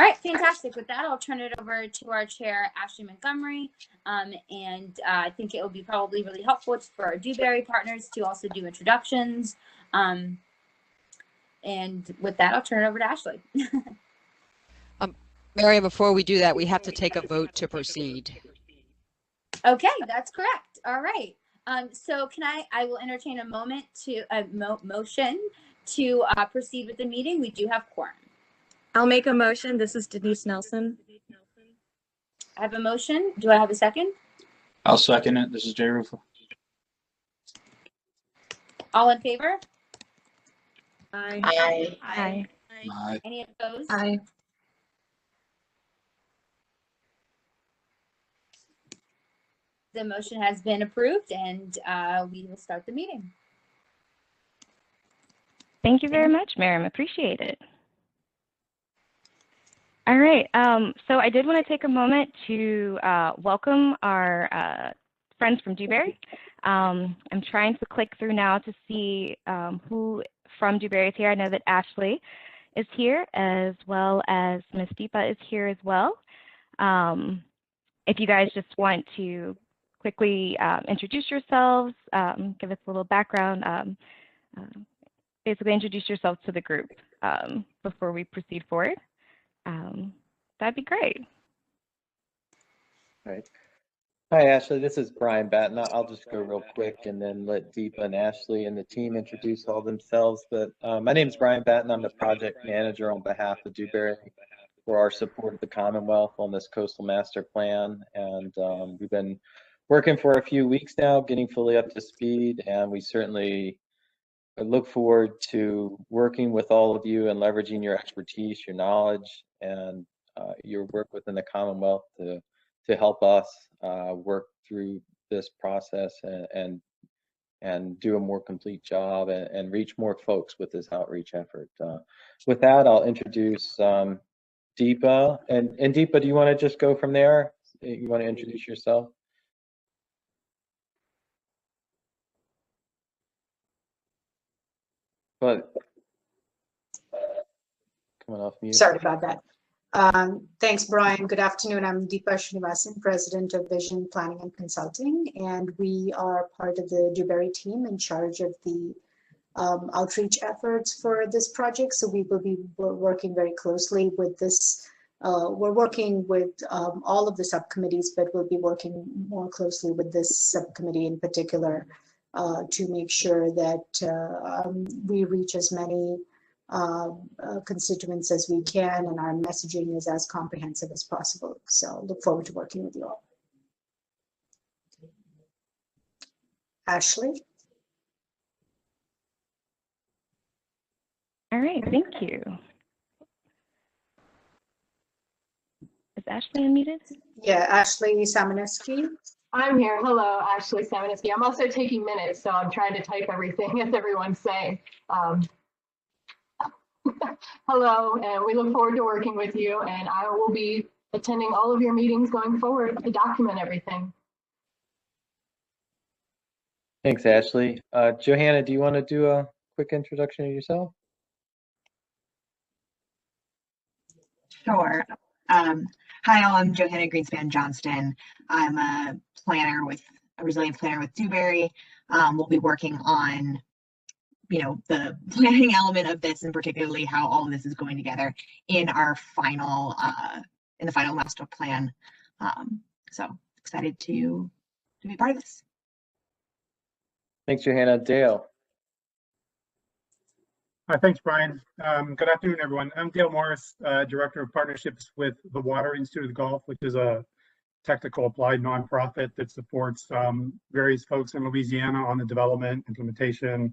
All right, fantastic. With that, I'll turn it over to our chair, Ashley Montgomery. And I think it will be probably really helpful for our Dewberry partners to also do introductions. And with that, I'll turn it over to Ashley. Mary, before we do that, we have to take a vote to proceed. Okay, that's correct. All right. So I will entertain a motion to proceed with the meeting. We do have quorum. I'll make a motion. This is Denise Nelson. I have a motion. Do I have a second? I'll second it. This is Jay Rufo. All in favor? Aye. Aye. Aye. Aye. Any opposed? Aye. The motion has been approved, and we will start the meeting. Thank you very much, Miriam. Appreciate it. All right. So I did want to take a moment to welcome our friends from Dewberry. I'm trying to click through now to see who from Dewberry is here. I know that Ashley is here, as well as Ms. Deepa is here as well. If you guys just want to quickly introduce yourselves, give us a little background, basically introduce yourself to the group before we proceed forward. That'd be great. All right. Hi, Ashley. This is Brian Batten. I'll just go real quick and then let Deepa and Ashley and the team introduce all themselves. But my name is Brian Batten. I'm the project manager on behalf of Dewberry for our support of the Commonwealth on this coastal master plan. And we've been working for a few weeks now, getting fully up to speed. And we certainly look forward to working with all of you and leveraging your expertise, your knowledge, and your work within the Commonwealth to help us work through this process and do a more complete job and reach more folks with this outreach effort. With that, I'll introduce Deepa. And Deepa, do you want to just go from there? You want to introduce yourself? But coming off mute. Sorry about that. Thanks, Brian. Good afternoon. I'm Deepa Srinivasan, President of Vision Planning and Consulting, and we are part of the Dewberry team in charge of the outreach efforts for this project. So we will be working very closely with this. We're working with all of the subcommittees, but we'll be working more closely with this subcommittee in particular to make sure that we reach as many constituents as we can, and our messaging is as comprehensive as possible. So look forward to working with you all. Ashley? All right, thank you. Is Ashley unmuted? Yeah, Ashley Samaneski. I'm here. Hello, Ashley Samaneski. I'm also taking minutes, so I'm trying to type everything as everyone's saying. Hello, and we look forward to working with you, and I will be attending all of your meetings going forward to document everything. Thanks, Ashley. Johanna, do you want to do a quick introduction of yourself? Sure. Hi, all. I'm Johanna Greenspan Johnston. I'm a resilience planner with Dewberry. We'll be working on the planning element of this, and particularly how all of this is going together in our final the final master plan. So excited to be part of this. Thanks, Johanna. Dale. Hi, thanks, Brian. Good afternoon, everyone. I'm Dale Morris, Director of Partnerships with the Water Institute of the Gulf, which is a technical applied nonprofit that supports various folks in Louisiana on the development, implementation,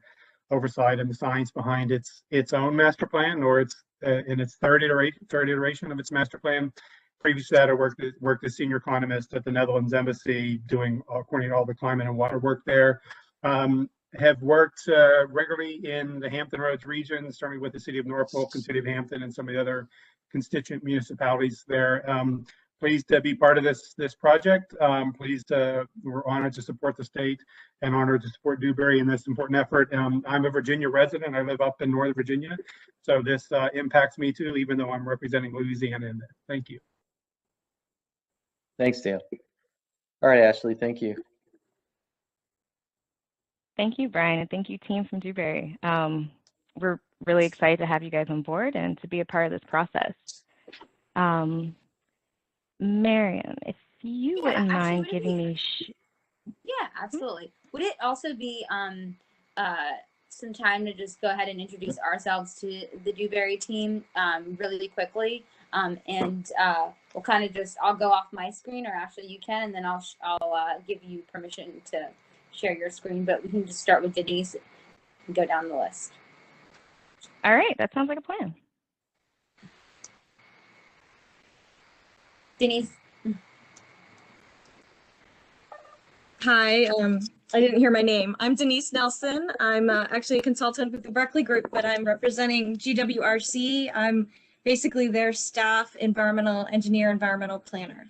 oversight, and the science behind its own master plan, or its in its third iteration of its master plan. Previous to that, I worked as senior economist at the Netherlands Embassy, doing coordinating all the climate and water work there. Have worked regularly in the Hampton Roads region, starting with the city of Norfolk and city of Hampton and some of the other constituent municipalities there. pleased to be part of this project. We're honored to support the state and honored to support Dewberry in this important effort. I'm a Virginia resident. I live up in Northern Virginia, so this impacts me too, even though I'm representing Louisiana in this. Thank you. Thanks, Dale. All right, Ashley, thank you. Thank you, Brian, and thank you, team from Dewberry. We're really excited to have you guys on board and to be a part of this process. Marion, if you wouldn't mind giving me... Yeah, absolutely. Would it also be some time to just go ahead and introduce ourselves to the Dewberry team really quickly? We'll kind of I'll go off my screen, or actually you can, and then I'll give you permission to share your screen, but we can just start with Denise and go down the list. All right, that sounds like a plan. Denise. Hi, I didn't hear my name. I'm Denise Nelson. I'm actually a consultant with the Berkeley Group, but I'm representing GWRC. I'm basically their staff environmental engineer, environmental planner.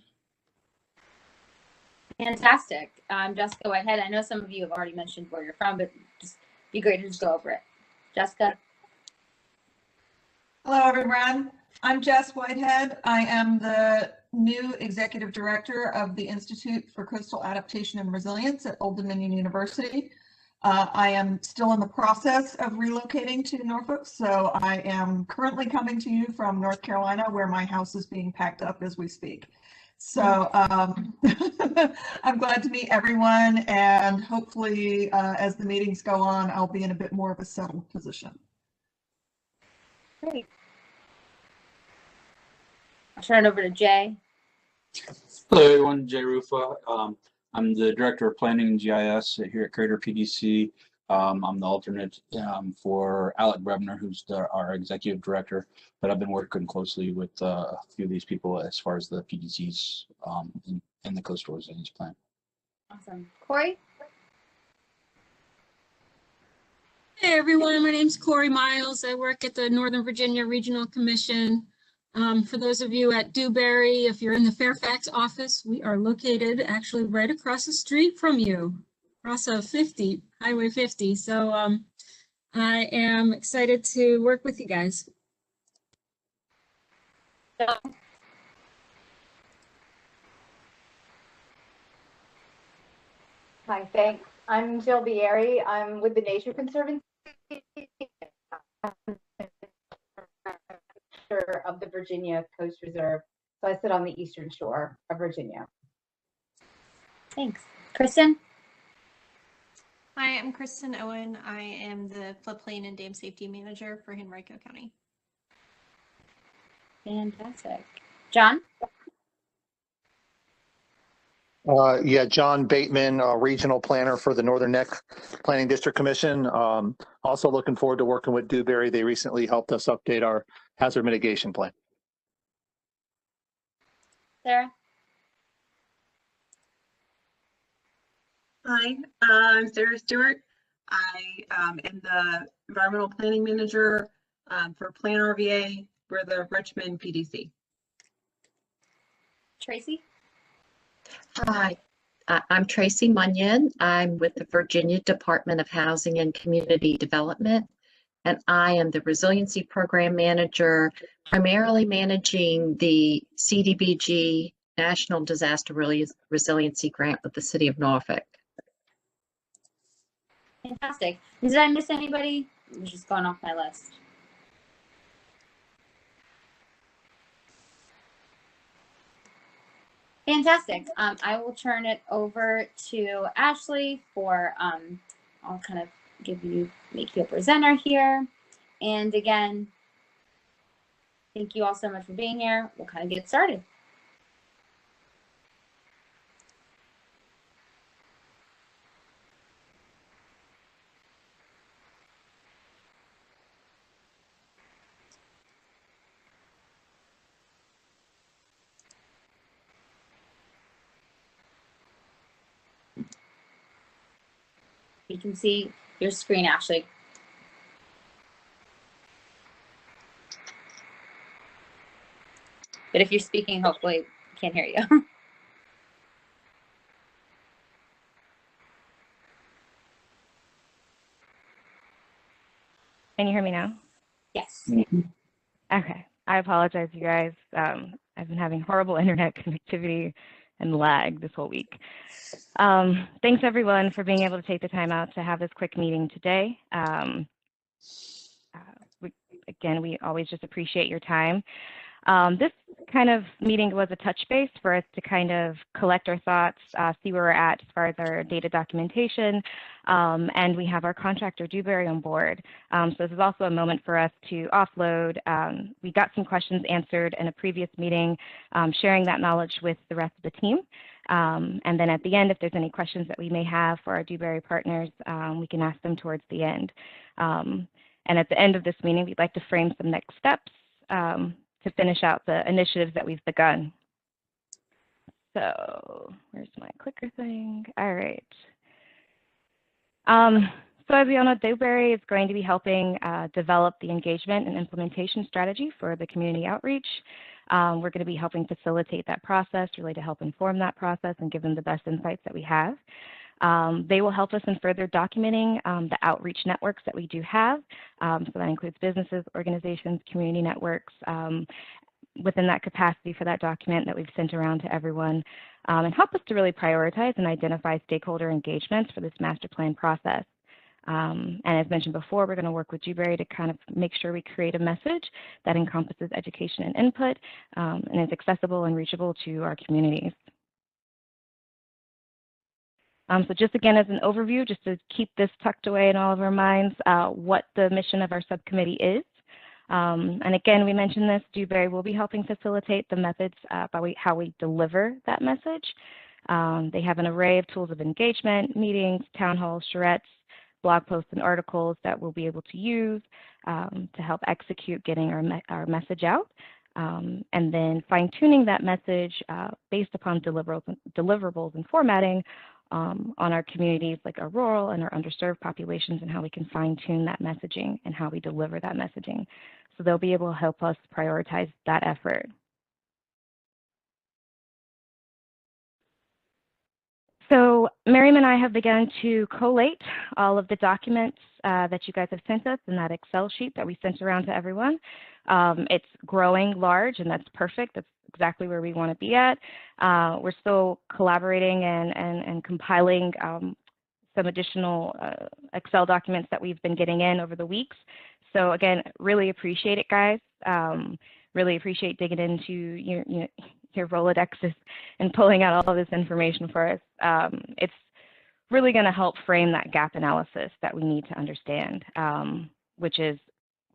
Fantastic. Jessica Whitehead, I know some of you have already mentioned where you're from, but just be great to just go over it. Jessica. Hello, everyone. I'm Jess Whitehead. I am the new executive director of the Institute for Coastal Adaptation and Resilience at Old Dominion University. I am still in the process of relocating to Norfolk, so I am currently coming to you from North Carolina, where my house is being packed up as we speak. So I'm glad to meet everyone, and hopefully as the meetings go on, I'll be in a bit more of a settled position. Great. I'll turn it over to Jay. Hello, everyone. Jay Rufa. I'm the Director of Planning and GIS here at Crater PDC. I'm the alternate for Alec Brebner, who's our Executive Director, but I've been working closely with a few of these people as far as the PDCs in the Coastal Resilience Plan. Awesome. Corey? Hey everyone, my name's Corey Miles. I work at the Northern Virginia Regional Commission. For those of you at Dewberry, if you're in the Fairfax office, we are located actually right across the street from you, across Highway 50. So I am excited to work with you guys. Hi, thanks. I'm Jill Bieri. I'm with the Nature Conservancy of the Virginia Coast Reserve. So I sit on the eastern shore of Virginia. Thanks. Kristen? Hi, I'm Kristen Owen. I am the floodplain and dam safety manager for Henrico County. Fantastic. John? Yeah, John Bateman, regional planner for the Northern Neck Planning District Commission. Also looking forward to working with Dewberry. They recently helped us update our hazard mitigation plan. Sarah? Hi, I'm Sarah Stewart. I am the environmental planning manager for Plan RVA for the Richmond PDC. Tracy? Hi, I'm Tracy Munyon. I'm with the Virginia Department of Housing and Community Development, and I am the Resiliency Program Manager, primarily managing the CDBG National Disaster Resiliency Grant with the City of Norfolk. Fantastic. Did I miss anybody? I'm just going off my list. Fantastic. I will turn it over to Ashley for, I'll kind of make you a presenter here. And again, thank you all so much for being here. We'll kind of get started. You can see your screen, Ashley. But if you're speaking, hopefully you Can't hear you. Can you hear me now? Yes. Okay. I apologize, you guys. I've been having horrible internet connectivity and lag this whole week. Thanks everyone for being able to take the time out to have this quick meeting today. Again, we always just appreciate your time. This kind of meeting was a touch base for us to kind of collect our thoughts, see where we're at as far as our data documentation, and we have our contractor Dewberry on board. So this is also a moment for us to offload. We got some questions answered in a previous meeting, sharing that knowledge with the rest of the team. And then at the end, if there's any questions that we may have for our Dewberry partners, we can ask them towards the end. And at the end of this meeting, we'd like to frame some next steps to finish out the initiatives that we've begun. So where's my clicker thing? All right. So as we all know, Dewberry is going to be helping develop the engagement and implementation strategy for the community outreach. We're going to be helping facilitate that process, really to help inform that process and give them the best insights that we have. They will help us in further documenting the outreach networks that we do have. So that includes businesses, organizations, community networks, within that capacity for that document that we've sent around to everyone, and help us to really prioritize and identify stakeholder engagements for this master plan process. And as mentioned before, we're going to work with Dewberry to kind of make sure we create a message that encompasses education and input and is accessible and reachable to our communities. So just again, as an overview, just to keep this tucked away in all of our minds, what the mission of our subcommittee is. And again, we mentioned this, Dewberry will be helping facilitate the methods by how we deliver that message. They have an array of tools of engagement, meetings, town halls, charrettes, blog posts, and articles that we'll be able to use to help execute getting our message out. And then fine-tuning that message based upon deliverables and formatting on our communities like our rural and our underserved populations, and how we can fine-tune that messaging and how we deliver that messaging. So they'll be able to help us prioritize that effort. So Miriam and I have begun to collate all of the documents that you guys have sent us in that Excel sheet that we sent around to everyone. It's growing large, and that's perfect. That's exactly where we want to be at. We're still collaborating and compiling some additional Excel documents that we've been getting in over the weeks. So again, really appreciate it, guys. Really appreciate digging into your Rolodexes and pulling out all of this information for us. It's really going to help frame that gap analysis that we need to understand, which is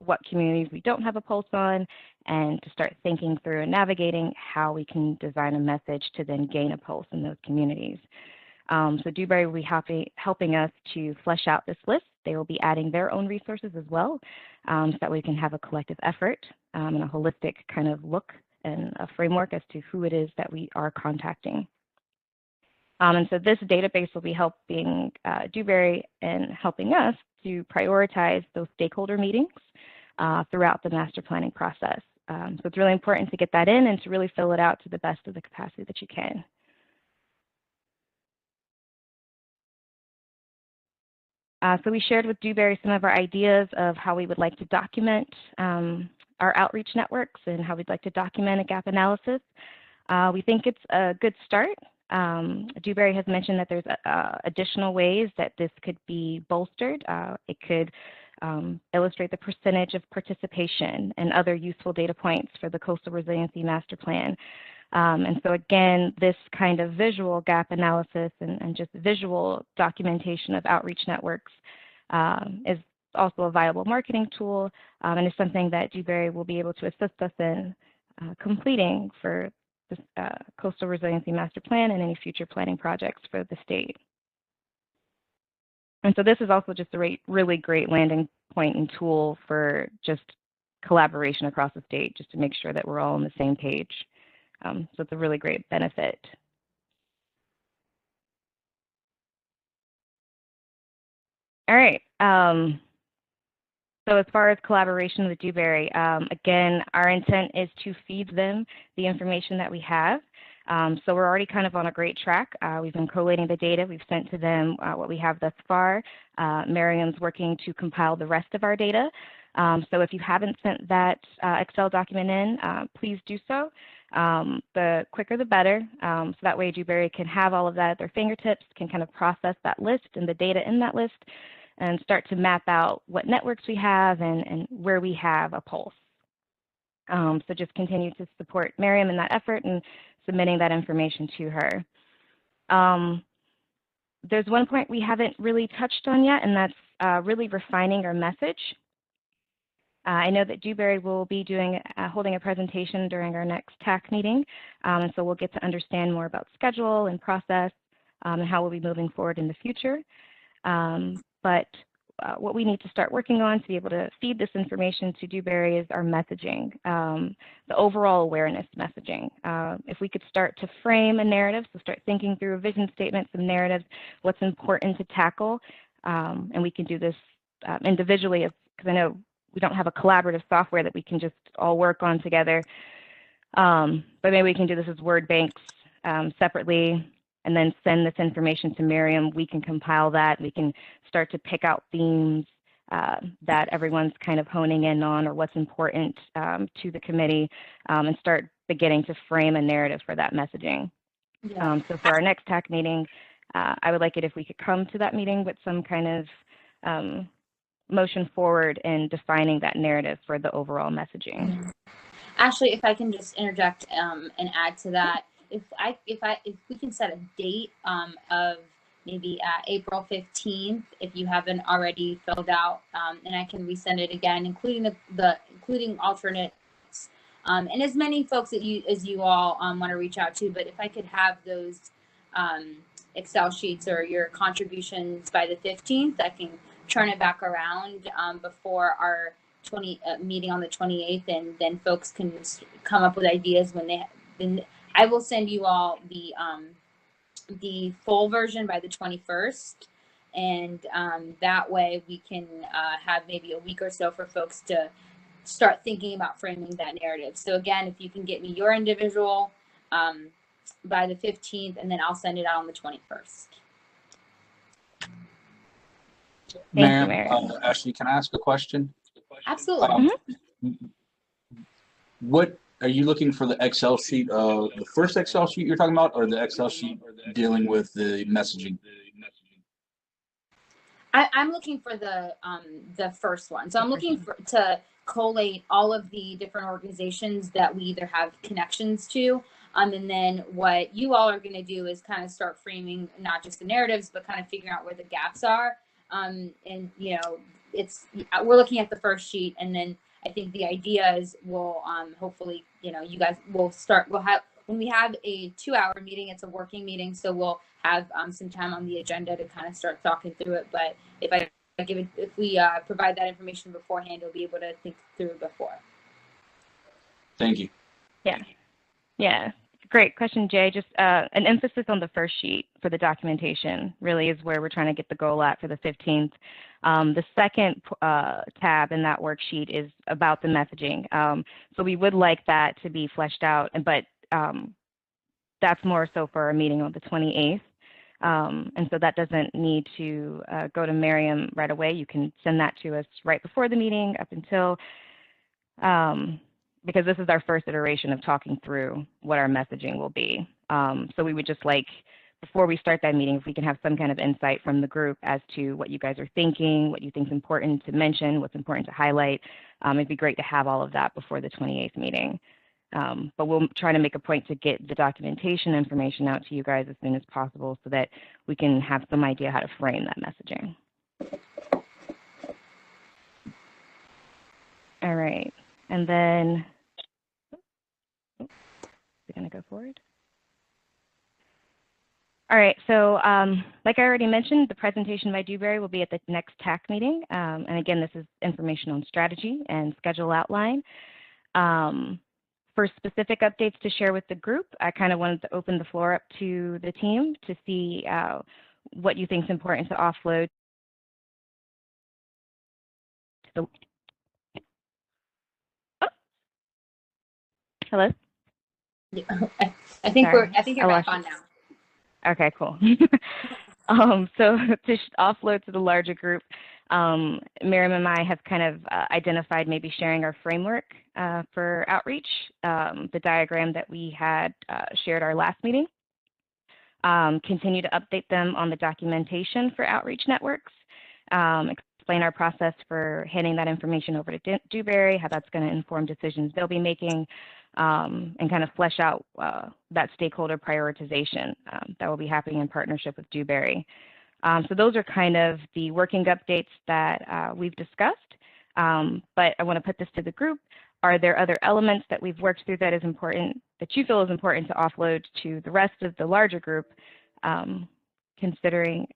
what communities we don't have a pulse on, and to start thinking through and navigating how we can design a message to then gain a pulse in those communities. So Dewberry will be helping us to flesh out this list. They will be adding their own resources as well, so that we can have a collective effort and a holistic kind of look and a framework as to who it is that we are contacting. And so this database will be helping Dewberry and helping us to prioritize those stakeholder meetings throughout the master planning process. So it's really important to get that in and to really fill it out to the best of the capacity that you can. So we shared with Dewberry some of our ideas of how we would like to document our outreach networks and how we'd like to document a gap analysis. We think it's a good start. Dewberry has mentioned that there's additional ways that this could be bolstered. It could illustrate the percentage of participation and other useful data points for the Coastal Resiliency Master Plan. And so again, this kind of visual gap analysis and just visual documentation of outreach networks is also a viable marketing tool, and is something that Dewberry will be able to assist us in completing for this Coastal Resiliency Master Plan and any future planning projects for the state. And so this is also just a really great landing point and tool for just collaboration across the state, just to make sure that we're all on the same page. So it's a really great benefit. All right. So as far as collaboration with Dewberry, again, our intent is to feed them the information that we have. So we're already kind of on a great track. We've been collating the data. We've sent to them what we have thus far. Miriam's working to compile the rest of our data. So if you haven't sent that Excel document in, please do so. The quicker the better. So that way Dewberry can have all of that at their fingertips, can kind of process that list and the data in that list, and start to map out what networks we have and where we have a pulse. So just continue to support Miriam in that effort and submitting that information to her. There's one point we haven't really touched on yet, and that's really refining our message. I know that Dewberry will be holding a presentation during our next TAC meeting, and so we'll get to understand more about schedule and process and how we'll be moving forward in the future. But what we need to start working on to be able to feed this information to Dewberry is our messaging, the overall awareness messaging. If we could start to frame a narrative, so start thinking through a vision statement, some narratives, what's important to tackle, and we can do this individually, because I know we don't have a collaborative software that we can just all work on together, but maybe we can do this as word banks separately, and then send this information to Miriam. We can compile that. We can start to pick out themes that everyone's kind of honing in on, or what's important to the committee, and start beginning to frame a narrative for that messaging. Yeah. So for our next TAC meeting, I would like it if we could come to that meeting with some kind of motion forward in defining that narrative for the overall messaging. Ashley, if I can just interject and add to that, if we can set a date of maybe April 15th, if you haven't already filled out, and I can resend it again, including including alternates, and as many folks that you all want to reach out to. But if I could have those Excel sheets or your contributions by the 15th, I can turn it back around before our meeting on the 28th, and then folks can come up with ideas when then I will send you all the full version by the 21st, and that way we can have maybe a week or so for folks to start thinking about framing that narrative. So again, if you can get me your individual by the 15th, and then I'll send it out on the 21st. Ma'am, Ashley, can I ask a question? Absolutely. What are you looking for, the Excel sheet, the first Excel sheet you're talking about, or the Excel sheet dealing with the messaging? I'm looking for the first one. So I'm looking to collate all of the different organizations that we either have connections to, and then what you all are going to do is kind of start framing not just the narratives, but kind of figuring out where the gaps are. And you know, we're looking at the first sheet, and then I think the idea is we'll hopefully, you know, you guys will have, when we have a 2-hour meeting, it's a working meeting, so we'll have some time on the agenda to kind of start talking through it. But if we provide that information beforehand, you'll be able to think through it before. Thank you. Yeah. Great question, Jay. Just an emphasis on the first sheet for the documentation really is where we're trying to get the goal at for the 15th. The second tab in that worksheet is about the messaging. So we would like that to be fleshed out, but that's more so for our meeting on the 28th. And so that doesn't need to go to Miriam right away. You can send that to us right before the meeting up until, because this is our first iteration of talking through what our messaging will be. So we would just like, before we start that meeting, if we can have some kind of insight from the group as to what you guys are thinking, what you think is important to mention, what's important to highlight. It'd be great to have all of that before the 28th meeting. But we'll try to make a point to get the documentation information out to you guys as soon as possible so that we can have some idea how to frame that messaging. All right, and then, we're gonna go forward. All right, so like I already mentioned, the presentation by Dewberry will be at the next TAC meeting. And again, this is information on strategy and schedule outline. For specific updates to share with the group, I kind of wanted to open the floor up to the team to see what you think is important to offload. Hello? I think Sorry, I think you're back on now. Okay, cool. So to offload to the larger group, Miriam and I have kind of identified maybe sharing our framework for outreach, the diagram that we had shared our last meeting. Continue to update them on the documentation for outreach networks, explain our process for handing that information over to Dewberry, how that's going to inform decisions they'll be making, and kind of flesh out that stakeholder prioritization that will be happening in partnership with Dewberry. So those are kind of the working updates that we've discussed, but I want to put this to the group. Are there other elements that we've worked through that is important, that you feel is important to offload to the rest of the larger group, considering,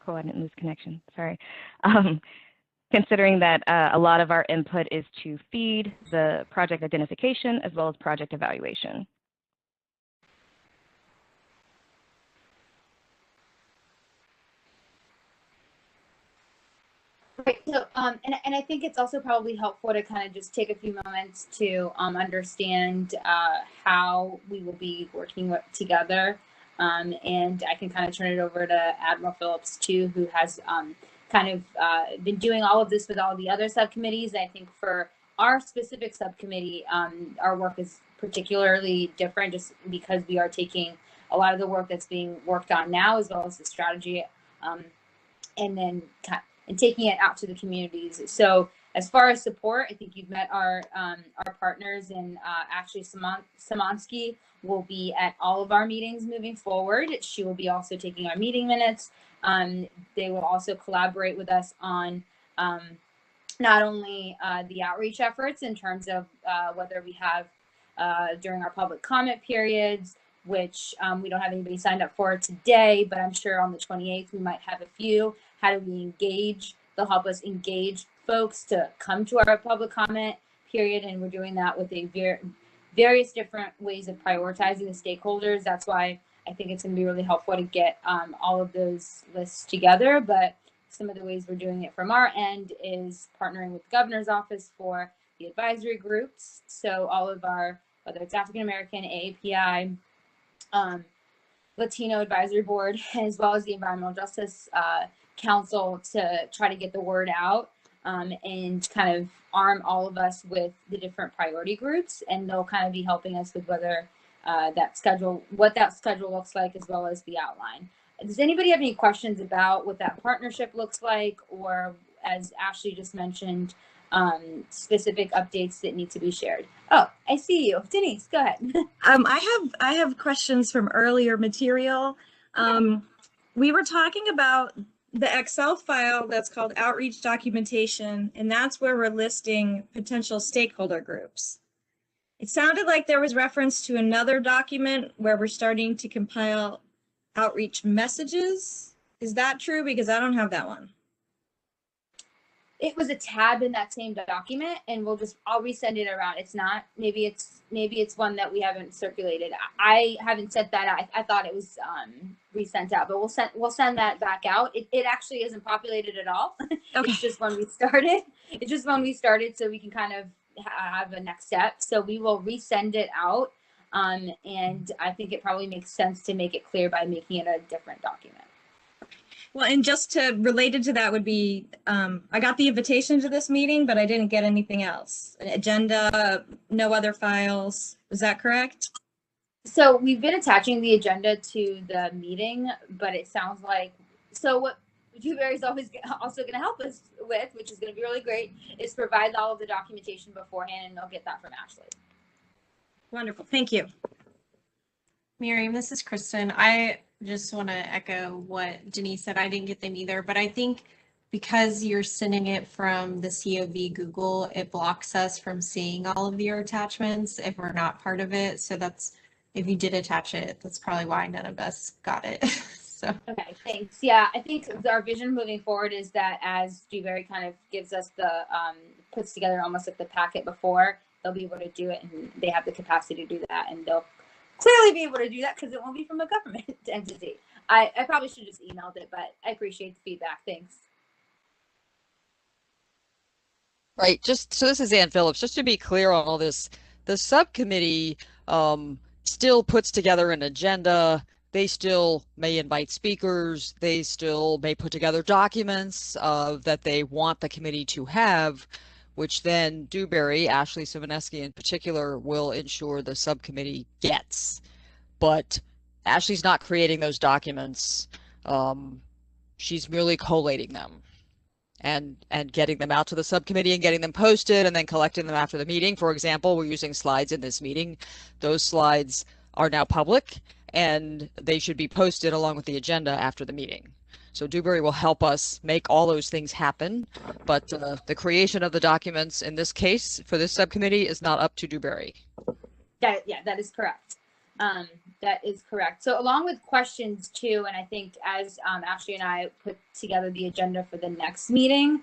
cool, I didn't lose connection, sorry. Considering that a lot of our input is to feed the project identification as well as project evaluation. Right. So, and I think it's also probably helpful to kind of just take a few moments to understand how we will be working together. And I can kind of turn it over to Admiral Phillips too, who has kind of been doing all of this with all the other subcommittees. I think for our specific subcommittee, our work is particularly different just because we are taking a lot of the work that's being worked on now, as well as the strategy, and then taking it out to the communities. So as far as support, I think you've met our partners, and actually Samansky will be at all of our meetings moving forward. She will be also taking our meeting minutes. They will also collaborate with us on not only the outreach efforts in terms of whether we have during our public comment periods, which we don't have anybody signed up for today, but I'm sure on the 28th we might have a few. How do we engage? They'll help us engage folks to come to our public comment period, and we're doing that with a various different ways of prioritizing the stakeholders. That's why I think it's going to be really helpful to get all of those lists together. But some of the ways we're doing it from our end is partnering with the governor's office for the advisory groups. So all of our, whether it's African American, AAPI, Latino Advisory Board, as well as the Environmental Justice Council, to try to get the word out and kind of arm all of us with the different priority groups, and they'll kind of be helping us with whether what that schedule looks like, as well as the outline. Does anybody have any questions about what that partnership looks like, or, as Ashley just mentioned, specific updates that need to be shared? Oh, I see you. Denise, go ahead. I have questions from earlier material. We were talking about the Excel file that's called outreach documentation, and that's where we're listing potential stakeholder groups. It sounded like there was reference to another document where we're starting to compile outreach messages. Is that true? Because I don't have that one. It was a tab in that same document, and I'll resend it around. It's not, maybe it's one that we haven't circulated. I haven't sent that out. I thought it was resent out, but we'll send that back out. It actually isn't populated at all. Okay. It's just when we started. It's just when we started, so we can kind of have a next step. So we will resend it out, and I think it probably makes sense to make it clear by making it a different document. Well, and just related to that would be, I got the invitation to this meeting, but I didn't get anything else. An agenda, no other files. Is that correct? So we've been attaching the agenda to the meeting, but it sounds like, so what Dewberry is also going to help us with, which is going to be really great, is provide all of the documentation beforehand, and they'll get that from Ashley. Wonderful. Thank you. Miriam, this is Kristen. I just want to echo what Denise said. I didn't get them either, but I think because you're sending it from the COV Google, it blocks us from seeing all of your attachments if we're not part of it. So that's, if you did attach it, that's probably why none of us got it. So. Okay, thanks. Yeah, I think our vision moving forward is that as Dewberry kind of gives us the, puts together almost like the packet before, they'll be able to do it, and they have the capacity to do that, and they'll clearly be able to do that because it won't be from a government entity. I probably should have just emailed it, but I appreciate the feedback. Thanks. Right. Just so this is Ann Phillips. Just to be clear on all this, The subcommittee still puts together an agenda. They still may invite speakers. They still may put together documents that they want the committee to have, which then Dewberry, Ashley Simoneski in particular, will ensure the subcommittee gets. But Ashley's not creating those documents. She's merely collating them and getting them out to the subcommittee and getting them posted and then collecting them after the meeting. For example, we're using slides in this meeting. Those slides are now public and they should be posted along with the agenda after the meeting. So Dewberry will help us make all those things happen, but the creation of the documents in this case for this subcommittee is not up to Dewberry. Yeah, that is correct. That is correct. So along with questions too, and I think as Ashley and I put together the agenda for the next meeting,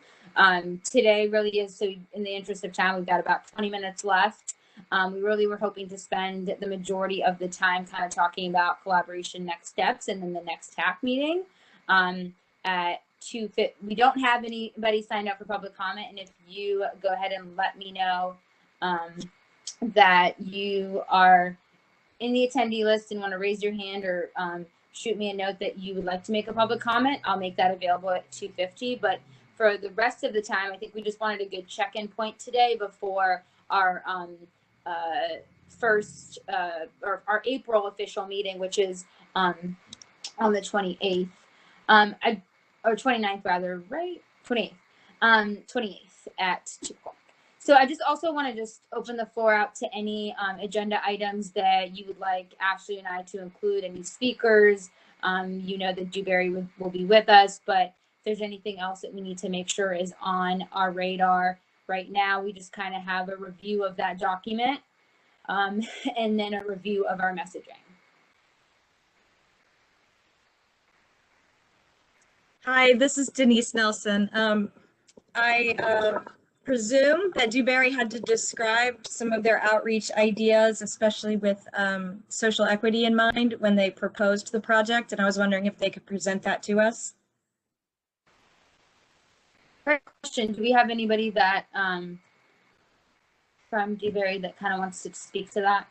today really is, so in the interest of time, we've got about 20 minutes left. We really were hoping to spend the majority of the time kind of talking about collaboration next steps and then the next TAC meeting. We don't have anybody signed up for public comment, and if you go ahead and let me know that you are in the attendee list and want to raise your hand or shoot me a note that you would like to make a public comment, I'll make that available at 2:50. But for the rest of the time, I think we just wanted a good check-in point today before our our April official meeting, which is on the 28th, or 29th rather, right? 28th, 28th at 2 o'clock. So I just also want to just open the floor out to any agenda items that you would like Ashley and I to include, any speakers. You know that Dewberry will be with us, but if there's anything else that we need to make sure is on our radar right now, we just kind of have a review of that document and then a review of our messaging. Hi, this is Denise Nelson. I presume that Dewberry had to describe some of their outreach ideas, especially with social equity in mind when they proposed the project, and I was wondering if they could present that to us. Great question. Do we have anybody that from Dewberry that kind of wants to speak to that?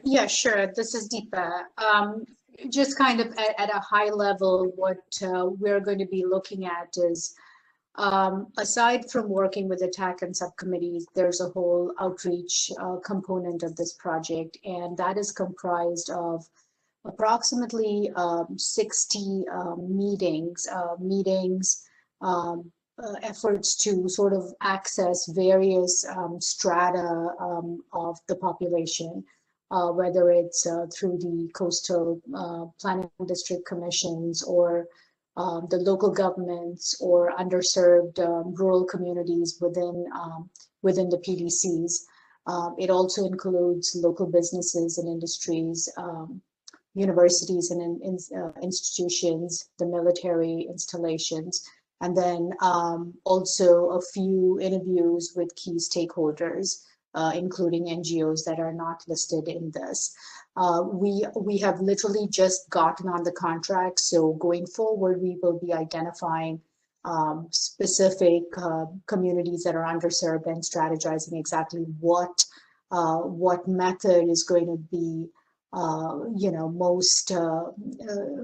Yeah, sure. This is Deepa. Just kind of at a high level, what we're going to be looking at is, aside from working with the TAC and subcommittees, there's a whole outreach component of this project, and that is comprised of approximately 60 meetings, efforts to sort of access various strata of the population, whether it's through the coastal planning district commissions or the local governments or underserved rural communities within the PDCs. It also includes local businesses and industries, universities and institutions, the military installations, and then also a few interviews with key stakeholders, including NGOs that are not listed in this. We have literally just gotten on the contract, so going forward, we will be identifying specific communities that are underserved and strategizing exactly what method is going to be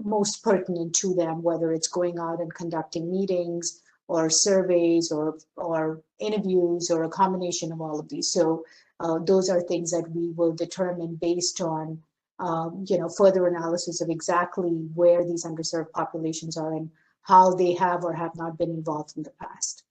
most pertinent to them, whether it's going out and conducting meetings or surveys or interviews or a combination of all of these. So those are things that we will determine based on further analysis of exactly where these underserved populations are and how they have or have not been involved in the past.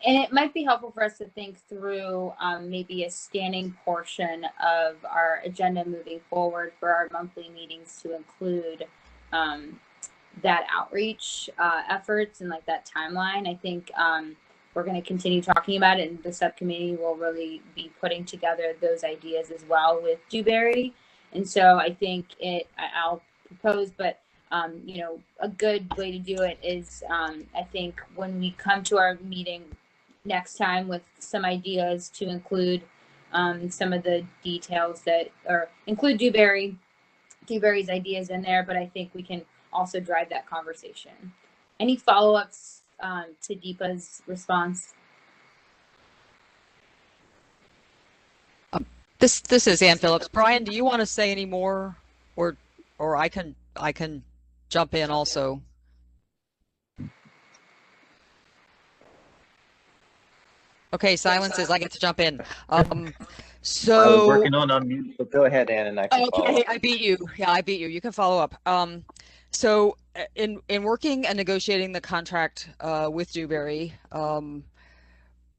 And it might be helpful for us to think through maybe a standing portion of our agenda moving forward for our monthly meetings to include that outreach efforts and like that timeline. I think we're going to continue talking about it, and the subcommittee will really be putting together those ideas as well with Dewberry. And so I think I'll propose, but a good way to do it is I think when we come to our meeting next time with some ideas to include some of the details that, or include Dewberry's ideas in there, but I think we can also drive that conversation. Any follow-ups to Deepa's response? This is Ann Phillips. Brian, do you want to say any more, or I can jump in also? Okay, silence says I get to jump in. So I was working on unmute, but go ahead, Ann, and I can follow okay, up. I beat you. Yeah, I beat you. You can follow up. So in working and negotiating the contract with Dewberry,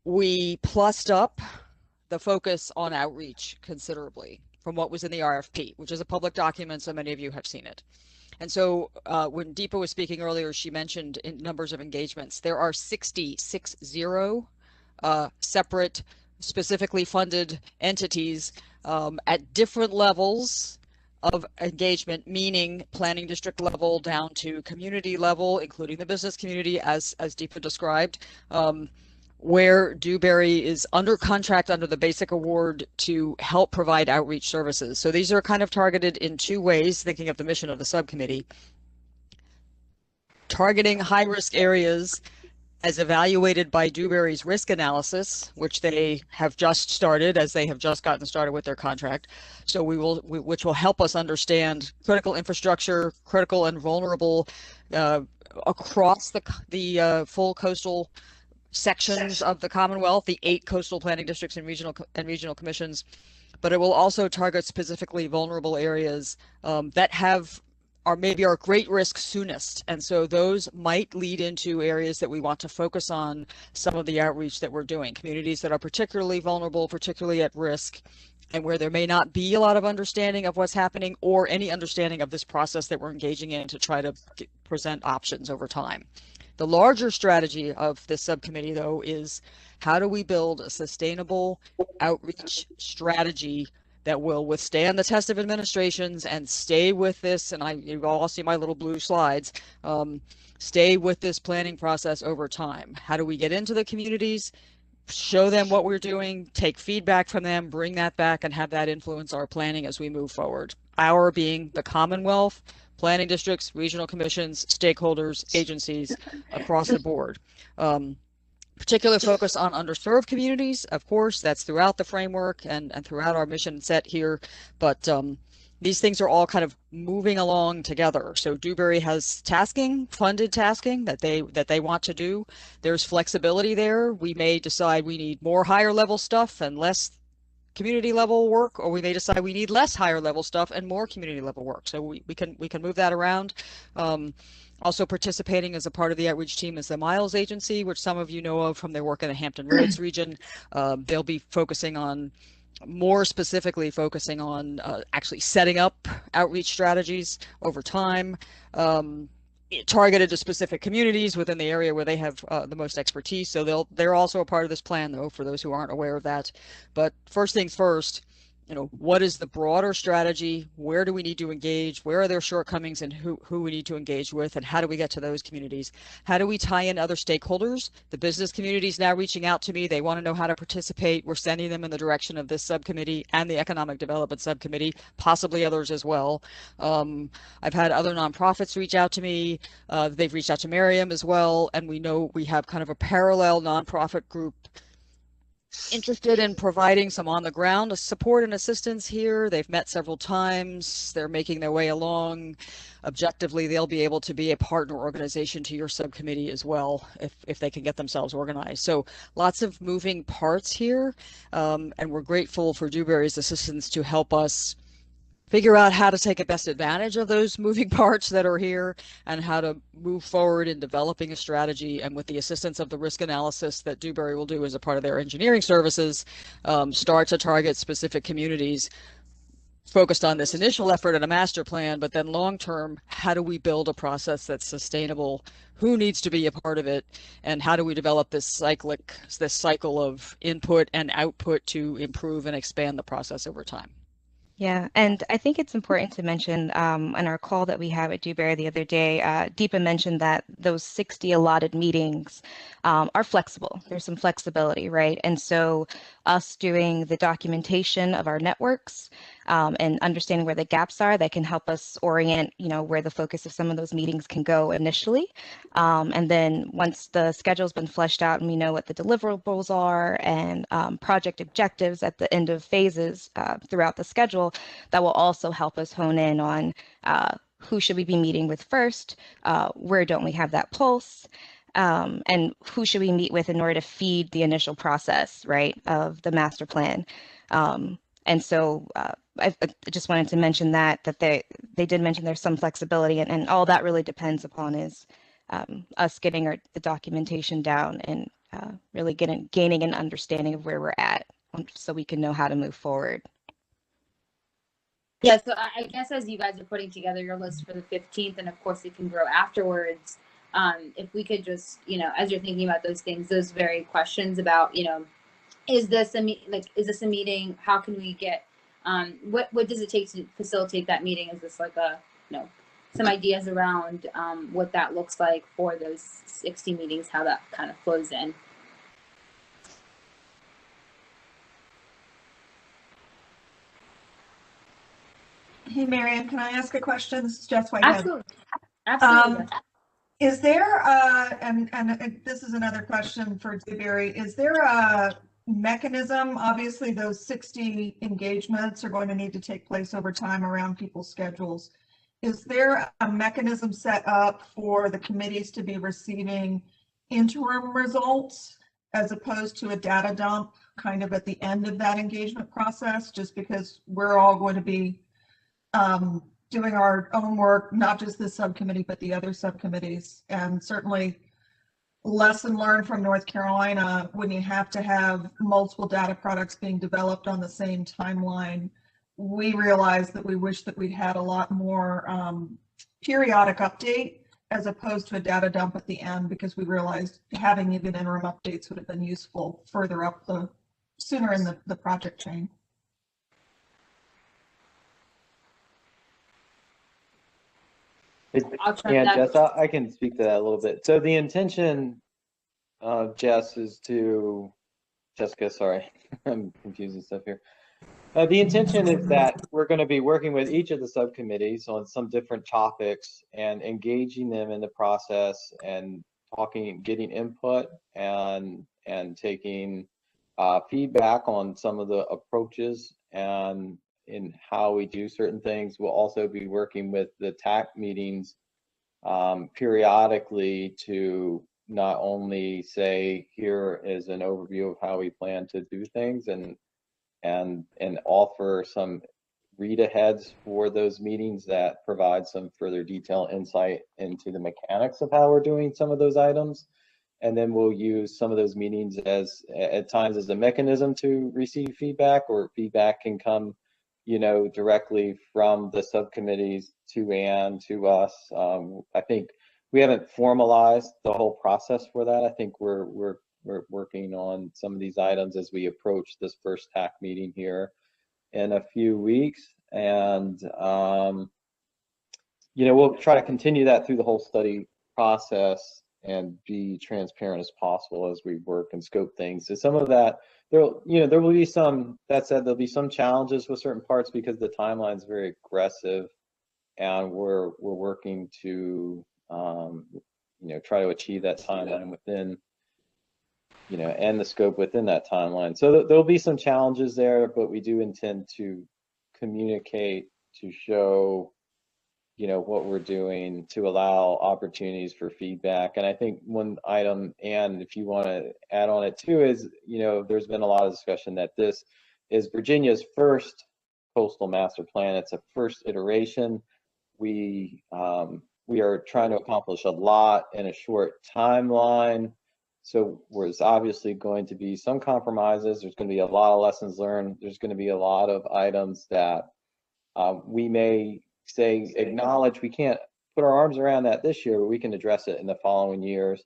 we plussed up the focus on outreach considerably from what was in the RFP, which is a public document, so many of you have seen it. And so when Deepa was speaking earlier, she mentioned in numbers of engagements. There are 60 separate, specifically funded entities at different levels of engagement, meaning planning district level down to community level, including the business community, as Deepa described, where Dewberry is under contract under the basic award to help provide outreach services. So these are kind of targeted in two ways, thinking of the mission of the subcommittee. Targeting high-risk areas as evaluated by Dewberry's risk analysis, which they have just started, as they have just gotten started with their contract. So which will help us understand critical infrastructure, critical and vulnerable across the full coastal sections of the Commonwealth, the 8 coastal planning districts and regional commissions. But it will also target specifically vulnerable areas that are maybe our great risk soonest. And so those might lead into areas that we want to focus on some of the outreach that we're doing, communities that are particularly vulnerable, particularly at risk, and where there may not be a lot of understanding of what's happening or any understanding of this process that we're engaging in to try to present options over time. The larger strategy of this subcommittee, though, is how do we build a sustainable outreach strategy that will withstand the test of administrations and stay with this, and you all see my little blue slides, stay with this planning process over time. How do we get into the communities, show them what we're doing, take feedback from them, bring that back, and have that influence our planning as we move forward? Our being the Commonwealth, planning districts, regional commissions, stakeholders, agencies across the board. Particular focus on underserved communities, of course, that's throughout the framework and throughout our mission set here, but these things are all kind of moving along together. So Dewberry has funded tasking that they want to do. There's flexibility there. We may decide we need more higher level stuff and less community level work, or we may decide we need less higher level stuff and more community level work. So we can move that around. Also participating as a part of the outreach team is the Miles Agency, which some of you know of from their work in the Hampton Roads region. They'll be more specifically focusing on actually setting up outreach strategies over time, targeted to specific communities within the area where they have the most expertise. So they're also a part of this plan, though, for those who aren't aware of that. But first things first, what is the broader strategy? Where do we need to engage? Where are there shortcomings, and who we need to engage with, and how do we get to those communities? How do we tie in other stakeholders? The business community is now reaching out to me. They want to know how to participate. We're sending them in the direction of this subcommittee and the Economic Development Subcommittee, possibly others as well. I've had other nonprofits reach out to me. They've reached out to Miriam as well, and we know we have kind of a parallel nonprofit group interested in providing some on-the-ground support and assistance here. They've met several times. They're making their way along. Objectively, they'll be able to be a partner organization to your subcommittee as well if they can get themselves organized. So lots of moving parts here, and we're grateful for Dewberry's assistance to help us figure out how to take a best advantage of those moving parts that are here and how to move forward in developing a strategy, and with the assistance of the risk analysis that Dewberry will do as a part of their engineering services, start to target specific communities focused on this initial effort and a master plan, but then long term, how do we build a process that's sustainable? Who needs to be a part of it? And how do we develop this cycle of input and output to improve and expand the process over time? Yeah, and I think it's important to mention on our call that we had at Dewberry the other day, Deepa mentioned that those 60 allotted meetings are flexible. There's some flexibility, right? And so us doing the documentation of our networks and understanding where the gaps are that can help us orient, where the focus of some of those meetings can go initially. And then once the schedule's been fleshed out and we know what the deliverables are and project objectives at the end of phases throughout the schedule, that will also help us hone in on who should we be meeting with first, where don't we have that pulse, and who should we meet with in order to feed the initial process, right, of the master plan. And so I just wanted to mention that they did mention there's some flexibility, and all that really depends upon is us getting the documentation down and really gaining an understanding of where we're at so we can know how to move forward. Yeah, so I guess as you guys are putting together your list for the 15th, and of course it can grow afterwards, if we could just, as you're thinking about those things, those very questions about, is this a meeting? How can we get, what does it take to facilitate that meeting? Is this like some ideas around what that looks like for those 60 meetings, how that kind of flows in? Hey, Marianne, can I ask a question? This is Jess Whitehead. Absolutely. Is there, and this is another question for Dewberry, is there a mechanism? Obviously, those 60 engagements are going to need to take place over time around people's schedules. Is there a mechanism set up for the committees to be receiving interim results as opposed to a data dump kind of at the end of that engagement process, just because we're all going to be doing our own work, not just this subcommittee, but the other subcommittees? And certainly lesson learned from North Carolina, when you have to have multiple data products being developed on the same timeline, we realized that we wish that we'd had a lot more periodic update as opposed to a data dump at the end, because we realized having even interim updates would have been useful further up sooner in the project chain. Yeah, Jess, I can speak to that a little bit. So the intention, Jess, is to, Jessica, sorry, I'm confusing stuff here. The intention is that we're going to be working with each of the subcommittees on some different topics and engaging them in the process and talking, getting input and taking feedback on some of the approaches and in how we do certain things. We'll also be working with the TAC meetings periodically to not only say, here is an overview of how we plan to do things and offer some read aheads for those meetings that provide some further detail insight into the mechanics of how we're doing some of those items. And then we'll use some of those meetings as at times as a mechanism to receive feedback, or feedback can come, directly from the subcommittees to Ann, to us. I think we haven't formalized the whole process for that. I think we're working on some of these items as we approach this first TAC meeting here in a few weeks. And, we'll try to continue that through the whole study process and be transparent as possible as we work and scope things. So some of that, there will be some, that said, there'll be some challenges with certain parts because the timeline is very aggressive, and we're working to, try to achieve that timeline within, and the scope within that timeline. So there'll be some challenges there, but we do intend to communicate, to show, what we're doing, to allow opportunities for feedback. And I think one item, and if you want to add on it too, is, there's been a lot of discussion that this is Virginia's first coastal master plan. It's a first iteration. We are trying to accomplish a lot in a short timeline. So there's obviously going to be some compromises. There's going to be a lot of lessons learned. There's going to be a lot of items that we may acknowledge we can't put our arms around that this year, but we can address it in the following years.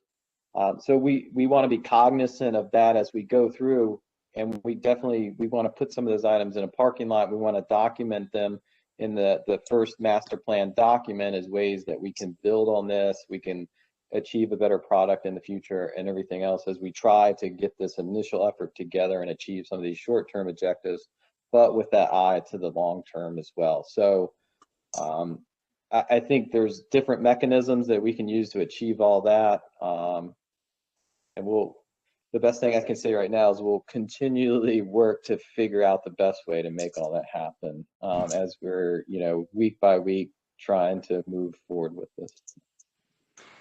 So we want to be cognizant of that as we go through, and we want to put some of those items in a parking lot. We want to document them in the first master plan document as ways that we can build on this. We can achieve a better product in the future and everything else as we try to get this initial effort together and achieve some of these short-term objectives but with that eye to the long term as well. So I think there's different mechanisms that we can use to achieve all that. And the best thing I can say right now is we'll continually work to figure out the best way to make all that happen as we're, week by week trying to move forward with this.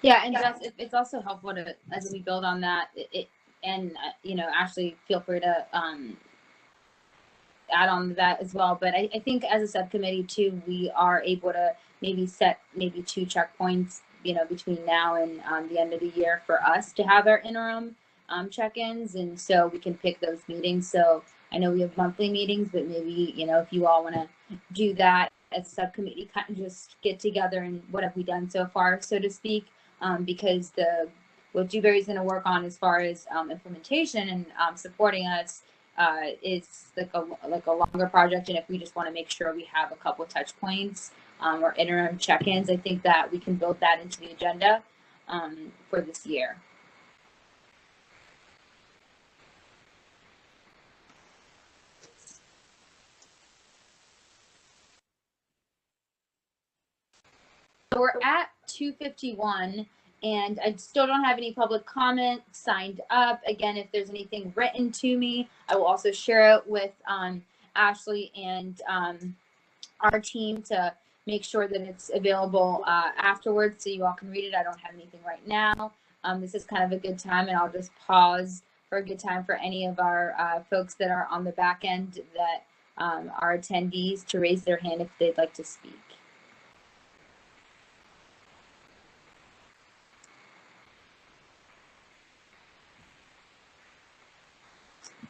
Yeah, and just it's also helpful to, as we build on that, Ashley, feel free to add on to that as well. But I think as a subcommittee too, we are able to maybe set 2 checkpoints, between now and the end of the year for us to have our interim check-ins, and so we can pick those meetings. So I know we have monthly meetings, but maybe if you all want to do that as a subcommittee, kind of just get together and what have we done so far, so to speak, because what Dewberry's going to work on as far as implementation and supporting us is like a longer project. And if we just want to make sure we have a couple touch points or interim check-ins, I think that we can build that into the agenda for this year. So we're at 2:51, and I still don't have any public comment signed up. Again, if there's anything written to me, I will also share it with Ashley and our team to make sure that it's available afterwards so you all can read it. I don't have anything right now. This is kind of a good time, and I'll just pause for a good time for any of our folks that are on the back end that are attendees to raise their hand if they'd like to speak.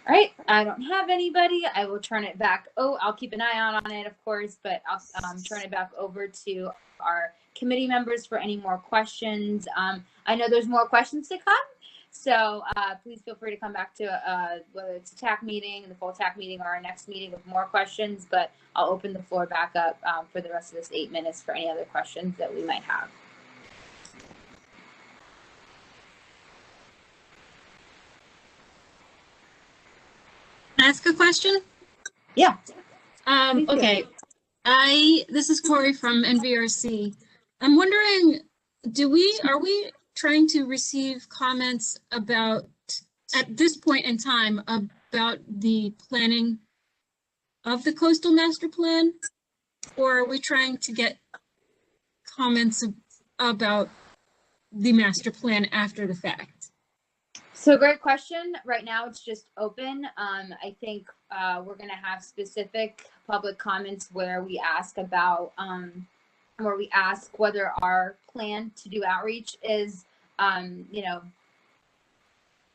All right, I don't have anybody. I will turn it back. Oh, I'll keep an eye on it, of course, but I'll turn it back over to our committee members for any more questions. I know there's more questions to come, so please feel free to come back to whether it's a TAC meeting, the full TAC meeting, or our next meeting with more questions, but I'll open the floor back up for the rest of this 8 minutes for any other questions that we might have. Ask a question? Yeah. Okay. This is Corey from NVRC. I'm wondering, are we trying to receive comments about, at this point in time, about the planning of the coastal master plan? Or are we trying to get comments about the master plan after the fact? So great question. Right now it's just open. I think we're going to have specific public comments where we ask about, whether our plan to do outreach is,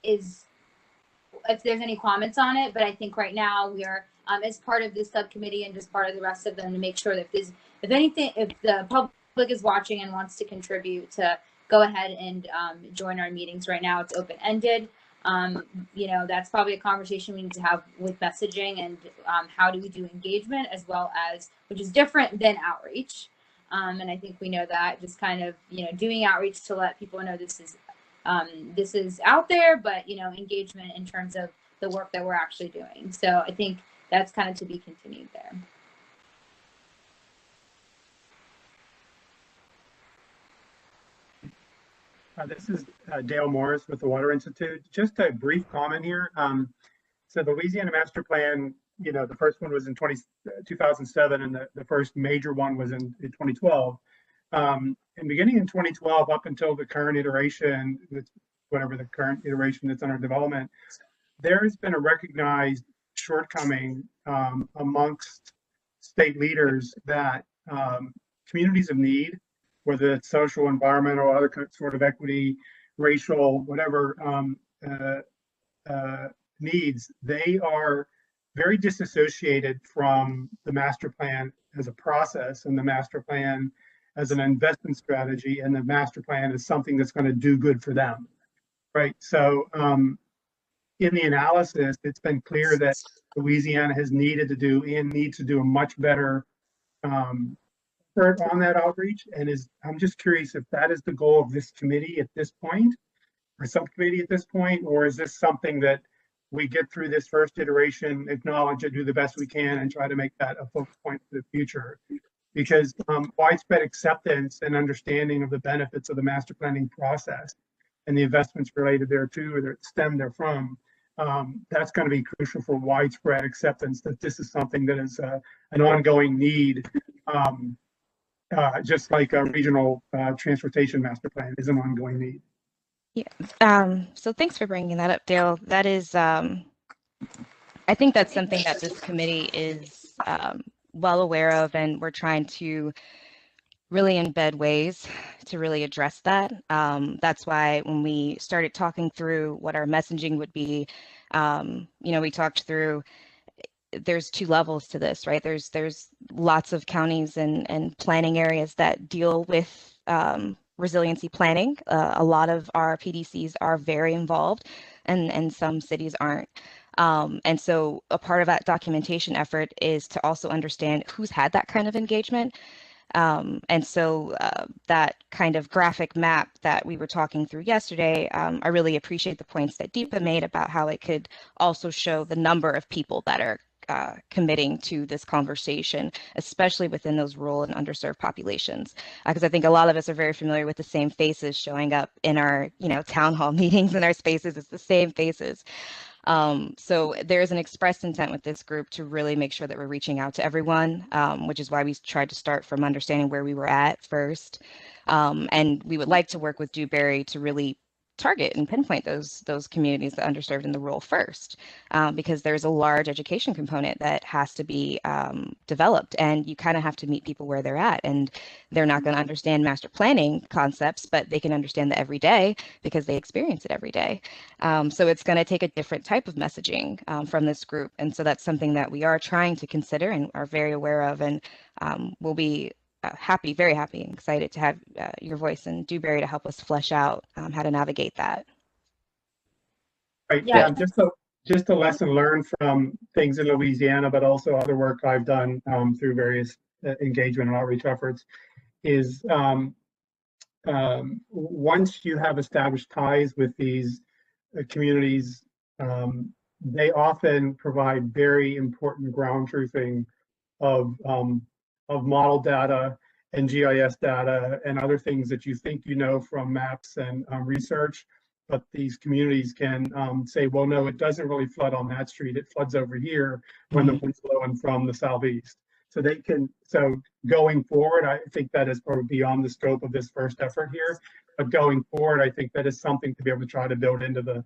is if there's any comments on it. But I think right now we are, as part of this subcommittee and just part of the rest of them, to make sure that if the public is watching and wants to contribute, to go ahead and join our meetings. Right now it's open-ended. That's probably a conversation we need to have with messaging and how do we do engagement, as well as, which is different than outreach. And I think we know that, just kind of, doing outreach to let people know this is out there, but, engagement in terms of the work that we're actually doing. So I think that's kind of to be continued there. This is Dale Morris with the Water Institute. Just a brief comment here. So the Louisiana Master Plan, the first one was in 2007, and the first major one was in 2012. And beginning in 2012 up until the current iteration, whatever the current iteration that's under development, there has been a recognized shortcoming amongst state leaders that communities of need, whether it's social, environmental, other sort of equity, racial, whatever needs, they are very disassociated from the master plan as a process, and the master plan as an investment strategy, and the master plan is something that's going to do good for them, right? So in the analysis, it's been clear that Louisiana has needs to do a much better on that outreach, and I'm just curious if that is the goal of this committee at this point, or subcommittee at this point, or is this something that we get through this first iteration, acknowledge it, do the best we can, and try to make that a focal point for the future. Because widespread acceptance and understanding of the benefits of the master planning process and the investments related thereto or that stem therefrom, that's going to be crucial for widespread acceptance that this is something that is an ongoing need, just like a regional transportation master plan is an ongoing need. Yeah. So thanks for bringing that up, Dale. That is, I think that's something that this committee is well aware of, and we're trying to really embed ways to really address that. That's why when we started talking through what our messaging would be, we talked through there's two levels to this, right? There's lots of counties and planning areas that deal with resiliency planning. A lot of our PDCs are very involved, and some cities aren't. And so a part of that documentation effort is to also understand who's had that kind of engagement. And so that kind of graphic map that we were talking through yesterday, I really appreciate the points that Deepa made about how it could also show the number of people that are committing to this conversation, especially within those rural and underserved populations. Because I think a lot of us are very familiar with the same faces showing up in our, town hall meetings in our spaces. It's the same faces. So there's an expressed intent with this group to really make sure that we're reaching out to everyone, which is why we tried to start from understanding where we were at first. And we would like to work with Dewberry to really target and pinpoint those communities that are underserved in the rural first, because there's a large education component that has to be developed, and you kind of have to meet people where they're at, and they're not going to understand master planning concepts, but they can understand the everyday because they experience it every day. So it's going to take a different type of messaging from this group, and so that's something that we are trying to consider and are very aware of, and we'll be happy, very happy and excited to have your voice and Dewberry to help us flesh out how to navigate that. Right. Yeah. Just a lesson learned from things in Louisiana, but also other work I've done through various engagement and outreach efforts is once you have established ties with these communities, they often provide very important ground truthing of model data and GIS data and other things that you think you know from maps and research, but these communities can say, well, no, it doesn't really flood on that street. It floods over here when the wind's blowing from the southeast. So they can, so going forward, I think that is probably beyond the scope of this first effort here, but going forward, I think that is something to be able to try to build into the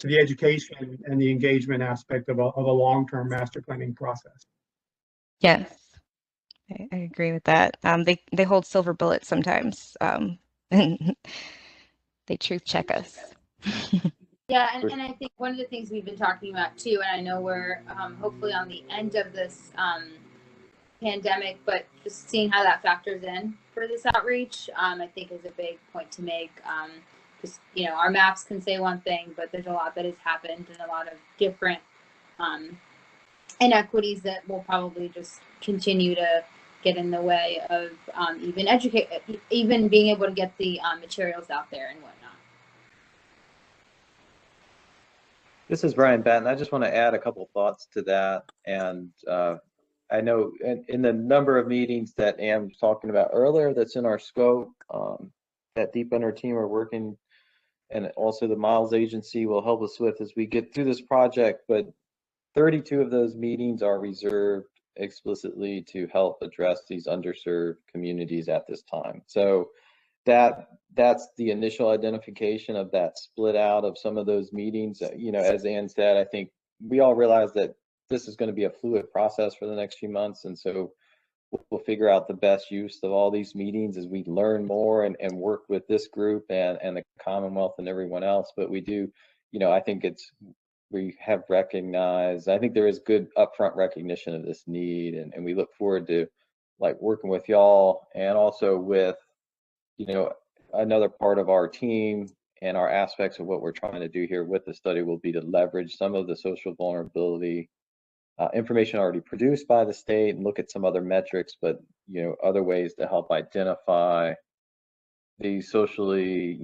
to the education and the engagement aspect of a long-term master planning process. Yes, I agree with that. They hold silver bullets sometimes, and they truth check us. Yeah, and I think one of the things we've been talking about too, and I know we're hopefully on the end of this pandemic, but just seeing how that factors in for this outreach, I think is a big point to make. Just, our maps can say one thing, but there's a lot that has happened and a lot of different inequities that will probably just continue to get in the way of even being able to get the materials out there and whatnot. This is Brian Batten. I just want to add a couple thoughts to that. And I know in the number of meetings that Ann was talking about earlier that's in our scope, that Deepa and her team are working, and also the Miles Agency will help us with as we get through this project. But 32 of those meetings are reserved explicitly to help address these underserved communities at this time. So that's the initial identification of that split out of some of those meetings. As Ann said, I think we all realize that this is going to be a fluid process for the next few months, and so we'll figure out the best use of all these meetings as we learn more and work with this group and the Commonwealth and everyone else. But we do, I think we have recognized, I think there is good upfront recognition of this need, and we look forward to working with y'all, and also with another part of our team and our aspects of what we're trying to do here with the study will be to leverage some of the social vulnerability information already produced by the state and look at some other metrics, but other ways to help identify these socially,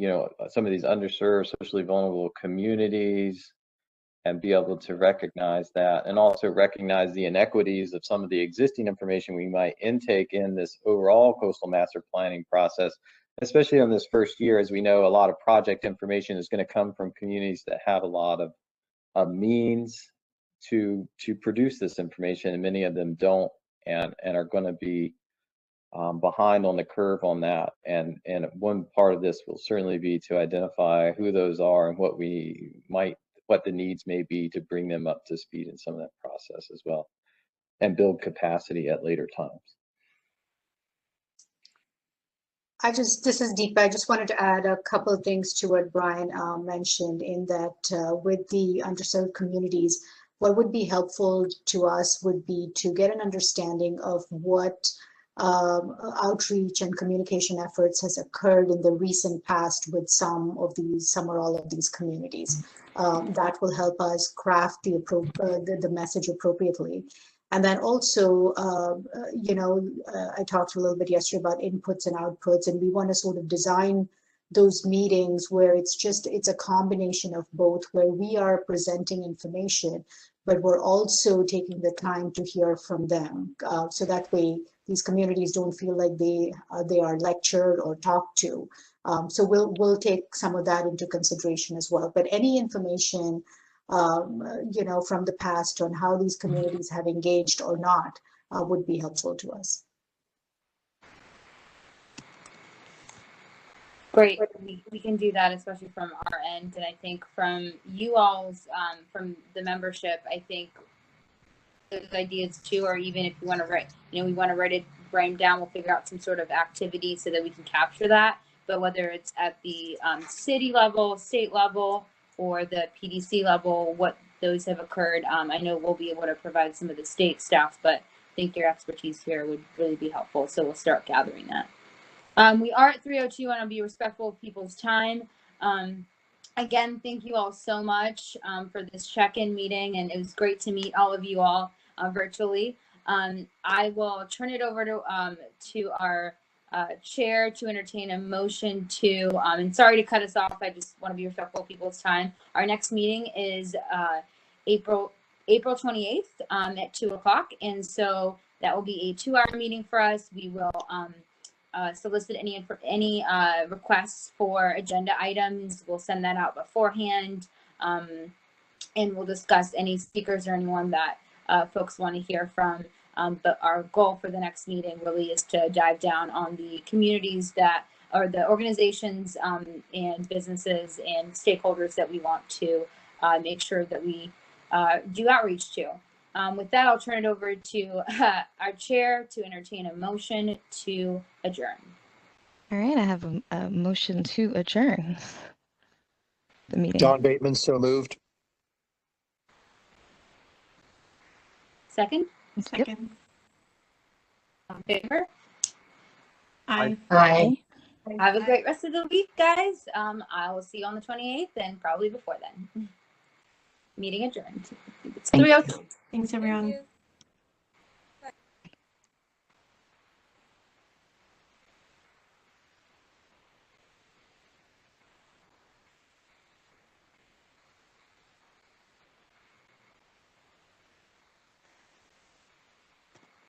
some of these underserved, socially vulnerable communities and be able to recognize that, and also recognize the inequities of some of the existing information we might intake in this overall coastal master planning process, especially on this first year. As we know, a lot of project information is going to come from communities that have a lot of means to produce this information, and many of them don't, and are going to be behind on the curve on that. And one part of this will certainly be to identify who those are and what the needs may be to bring them up to speed in some of that process as well, and build capacity at later times. This is Deepa. I just wanted to add a couple of things to what Brian mentioned, in that with the underserved communities, what would be helpful to us would be to get an understanding of what outreach and communication efforts has occurred in the recent past with some or all of these communities. That will help us craft the message appropriately. And then also, I talked a little bit yesterday about inputs and outputs, and we want to sort of design those meetings where it's a combination of both, where we are presenting information, but we're also taking the time to hear from them. So that way, these communities don't feel like they are lectured or talked to. So we'll take some of that into consideration as well. But any information, from the past on how these communities have engaged or not would be helpful to us. Great, we can do that, especially from our end, and I think from you all's, from the membership, I think those ideas too, or even if we want to write, we want to write them down, we'll figure out some sort of activity so that we can capture that. But whether it's at the city level, state level, or the PDC level, what those have occurred, I know we'll be able to provide some of the state staff, but I think your expertise here would really be helpful. So we'll start gathering that. We are at 3:02. I want to be respectful of people's time. Again, thank you all so much for this check-in meeting, and it was great to meet all of you all virtually. I will turn it over to our chair to entertain a motion to, and sorry to cut us off, I just want to be respectful of people's time. Our next meeting is April 28th at 2 o'clock, and so that will be a 2-hour meeting for us. We will solicit any requests for agenda items. We'll send that out beforehand, and we'll discuss any speakers or anyone that folks want to hear from. But our goal for the next meeting really is to dive down on the communities that are the organizations and businesses and stakeholders that we want to make sure that we do outreach to. With that, I'll turn it over to our chair to entertain a motion to adjourn. All right, I have a motion to adjourn the meeting. John Bateman, so moved. Second? Second. On favor? Aye. Aye. Have a great rest of the week, guys. I will see you on the 28th and probably before then. Meeting adjourned. It's 3:02. Thanks, everyone.